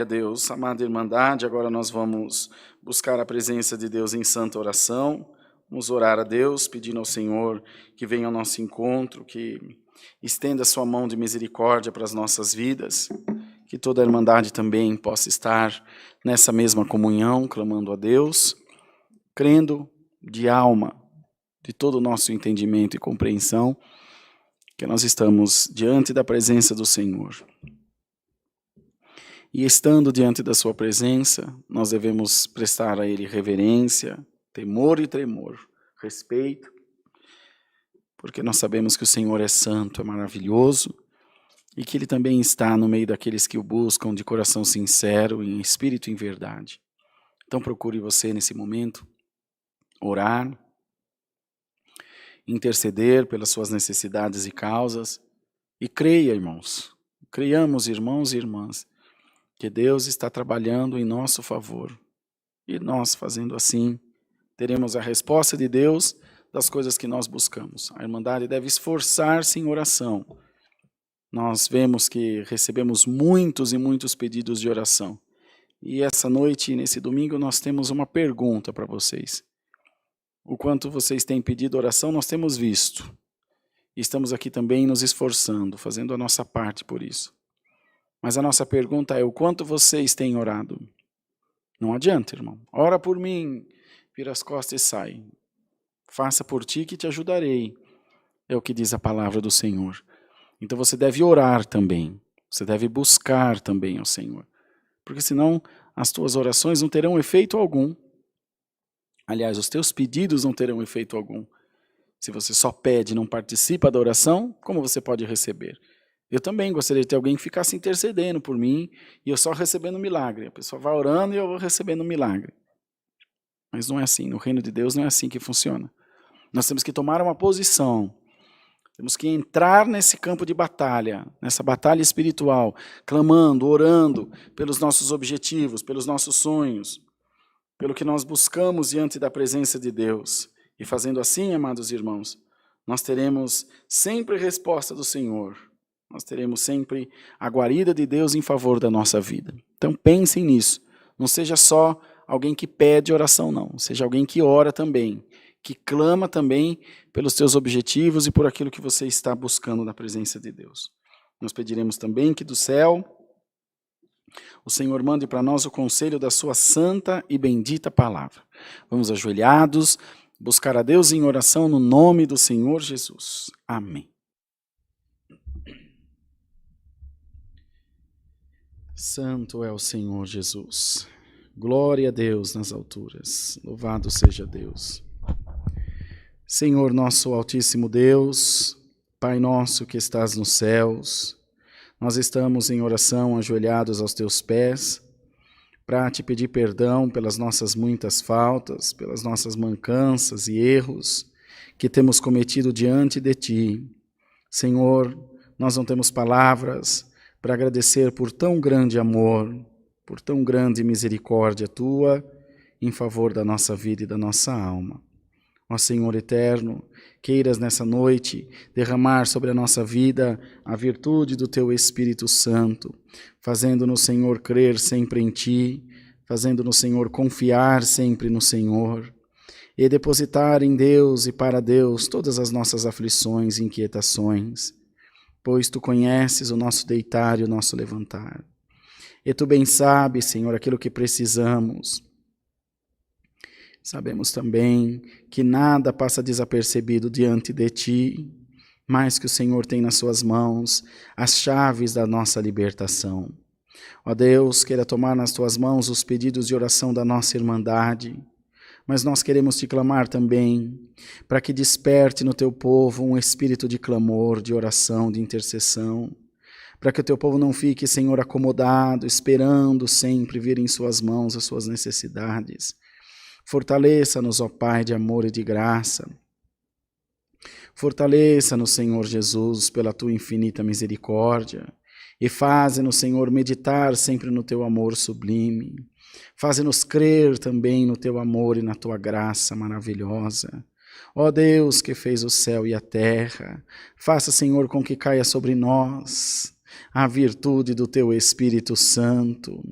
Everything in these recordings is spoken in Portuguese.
A Deus, amada Irmandade, agora nós vamos buscar a presença de Deus em santa oração. Vamos orar a Deus, pedindo ao Senhor que venha ao nosso encontro, que estenda a sua mão de misericórdia para as nossas vidas, que toda a Irmandade também possa estar nessa mesma comunhão, clamando a Deus, crendo de alma, de todo o nosso entendimento e compreensão, que nós estamos diante da presença do Senhor. E estando diante da sua presença, nós devemos prestar a Ele reverência, temor e tremor, respeito, porque nós sabemos que o Senhor é santo, é maravilhoso, e que Ele também está no meio daqueles que o buscam de coração sincero, em espírito e em verdade. Então procure você nesse momento orar, interceder pelas suas necessidades e causas, e creia, irmãos, creiamos, irmãos e irmãs, que Deus está trabalhando em nosso favor. E nós, fazendo assim, teremos a resposta de Deus das coisas que nós buscamos. A Irmandade deve esforçar-se em oração. Nós vemos que recebemos muitos e muitos pedidos de oração. E essa noite, nesse domingo, nós temos uma pergunta para vocês. O quanto vocês têm pedido oração, nós temos visto. E estamos aqui também nos esforçando, fazendo a nossa parte por isso. Mas a nossa pergunta é, o quanto vocês têm orado? Não adianta, irmão. Ora por mim, vira as costas e sai. Faça por ti que te ajudarei. É o que diz a palavra do Senhor. Então você deve orar também. Você deve buscar também ao Senhor. Porque senão as tuas orações não terão efeito algum. Aliás, os teus pedidos não terão efeito algum. Se você só pede e não participa da oração, como você pode receber? Eu também gostaria de ter alguém que ficasse intercedendo por mim e eu só recebendo milagre. A pessoa vai orando e eu vou recebendo milagre. Mas não é assim, no reino de Deus não é assim que funciona. Nós temos que tomar uma posição. Temos que entrar nesse campo de batalha, nessa batalha espiritual, clamando, orando pelos nossos objetivos, pelos nossos sonhos, pelo que nós buscamos diante da presença de Deus. E fazendo assim, amados irmãos, nós teremos sempre resposta do Senhor. Nós teremos sempre a guarida de Deus em favor da nossa vida. Então pensem nisso. Não seja só alguém que pede oração, não. Seja alguém que ora também, que clama também pelos seus objetivos e por aquilo que você está buscando na presença de Deus. Nós pediremos também que do céu o Senhor mande para nós o conselho da sua santa e bendita palavra. Vamos ajoelhados, buscar a Deus em oração no nome do Senhor Jesus. Amém. Santo é o Senhor Jesus. Glória a Deus nas alturas. Louvado seja Deus. Senhor nosso altíssimo Deus, Pai nosso que estás nos céus, nós estamos em oração ajoelhados aos teus pés para te pedir perdão pelas nossas muitas faltas, pelas nossas mancanças e erros que temos cometido diante de ti. Senhor, nós não temos palavras para agradecer por tão grande amor, por tão grande misericórdia tua em favor da nossa vida e da nossa alma. Ó Senhor eterno, queiras nessa noite derramar sobre a nossa vida a virtude do teu Espírito Santo, fazendo-nos, Senhor, crer sempre em ti, fazendo-nos, Senhor, confiar sempre no Senhor, e depositar em Deus e para Deus todas as nossas aflições e inquietações, pois tu conheces o nosso deitar e o nosso levantar. E tu bem sabes, Senhor, aquilo que precisamos. Sabemos também que nada passa desapercebido diante de ti, mas que o Senhor tem nas suas mãos as chaves da nossa libertação. Ó Deus, queira tomar nas tuas mãos os pedidos de oração da nossa irmandade, mas nós queremos te clamar também, para que desperte no teu povo um espírito de clamor, de oração, de intercessão, para que o teu povo não fique, Senhor, acomodado, esperando sempre vir em suas mãos as suas necessidades. Fortaleça-nos, ó Pai, de amor e de graça. Fortaleça-nos, Senhor Jesus, pela tua infinita misericórdia, e faze-nos, Senhor, meditar sempre no teu amor sublime. Faze-nos crer também no teu amor e na tua graça maravilhosa. Ó Deus que fez o céu e a terra, faça, Senhor, com que caia sobre nós a virtude do Teu Espírito Santo.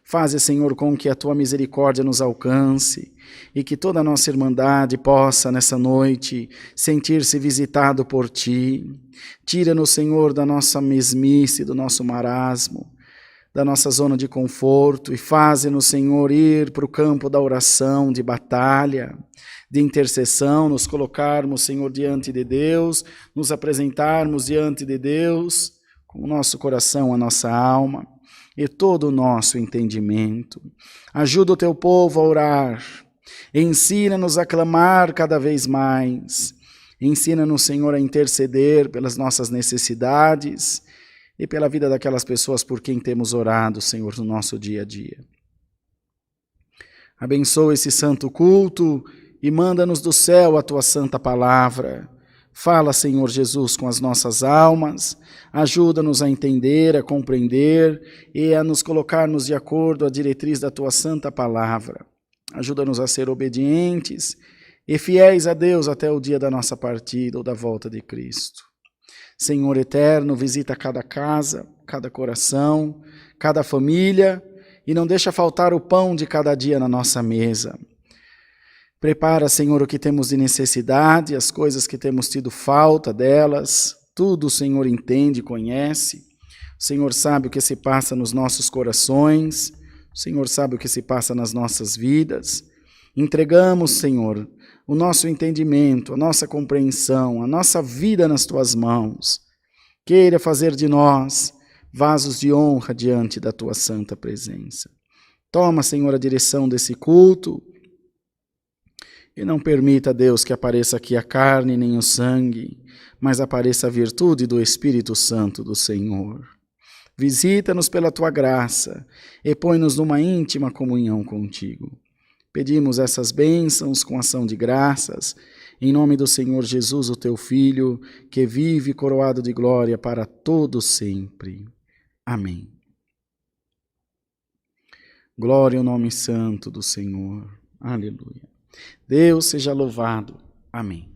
Faze, Senhor, com que a Tua misericórdia nos alcance e que toda a nossa irmandade possa, nessa noite, sentir-se visitado por Ti. Tira-nos, Senhor, da nossa mesmice, do nosso marasmo, da nossa zona de conforto e faze-nos, Senhor, ir para o campo da oração, de batalha, de intercessão, nos colocarmos, Senhor, diante de Deus, nos apresentarmos diante de Deus, com o nosso coração, a nossa alma e todo o nosso entendimento. Ajuda o Teu povo a orar, ensina-nos a clamar cada vez mais, ensina-nos, Senhor, a interceder pelas nossas necessidades e pela vida daquelas pessoas por quem temos orado, Senhor, no nosso dia a dia. Abençoa esse santo culto e manda-nos do céu a Tua santa palavra. Fala, Senhor Jesus, com as nossas almas, ajuda-nos a entender, a compreender e a nos colocarmos de acordo à diretriz da Tua santa palavra. Ajuda-nos a ser obedientes e fiéis a Deus até o dia da nossa partida ou da volta de Cristo. Senhor eterno, visita cada casa, cada coração, cada família e não deixa faltar o pão de cada dia na nossa mesa. Prepara, Senhor, o que temos de necessidade, as coisas que temos tido falta delas. Tudo o Senhor entende, conhece. O Senhor sabe o que se passa nos nossos corações. O Senhor sabe o que se passa nas nossas vidas. Entregamos, Senhor, o nosso entendimento, a nossa compreensão, a nossa vida nas Tuas mãos. Queira fazer de nós vasos de honra diante da Tua santa presença. Toma, Senhor, a direção desse culto e não permita, Deus, que apareça aqui a carne nem o sangue, mas apareça a virtude do Espírito Santo do Senhor. Visita-nos pela Tua graça e põe-nos numa íntima comunhão contigo. Pedimos essas bênçãos com ação de graças, em nome do Senhor Jesus, o Teu Filho, que vive coroado de glória para todo sempre. Amém. Glória ao nome santo do Senhor. Aleluia. Deus seja louvado. Amém.